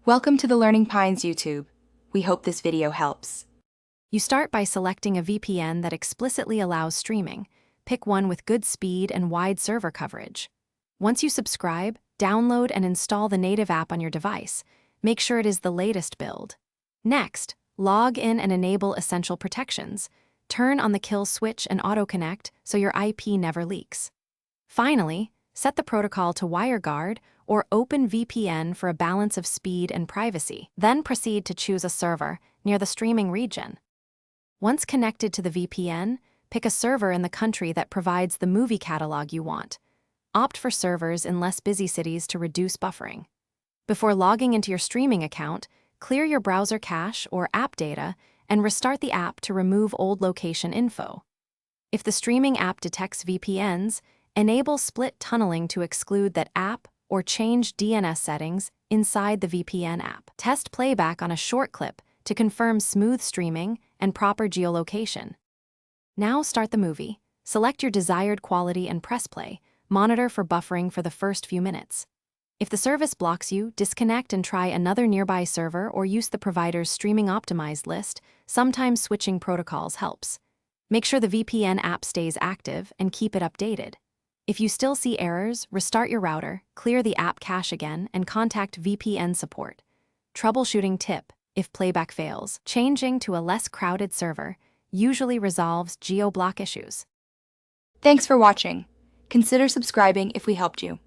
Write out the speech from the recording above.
Welcome to the Learning Pines YouTube. We hope this video helps. You start by selecting a VPN that explicitly allows streaming. Pick one with good speed and wide server coverage. Once you subscribe, download and install the native app on your device. Make sure it is the latest build. Next, log in and enable essential protections. Turn on the kill switch and auto-connect so your IP never leaks. Finally, set the protocol to WireGuard or OpenVPN for a balance of speed and privacy. Then proceed to choose a server near the streaming region. Once connected to the VPN, pick a server in the country that provides the movie catalog you want. Opt for servers in less busy cities to reduce buffering. Before logging into your streaming account, clear your browser cache or app data and restart the app to remove old location info. If the streaming app detects VPNs, enable split tunneling to exclude that app or change DNS settings inside the VPN app. Test playback on a short clip to confirm smooth streaming and proper geolocation. Now start the movie. Select your desired quality and press play. Monitor for buffering for the first few minutes. If the service blocks you, disconnect and try another nearby server or use the provider's streaming optimized list. Sometimes switching protocols helps. Make sure the VPN app stays active and keep it updated. If you still see errors, restart your router, clear the app cache again, and contact VPN support. Troubleshooting tip: if playback fails, changing to a less crowded server usually resolves geo-block issues. Thanks for watching. Consider subscribing if we helped you.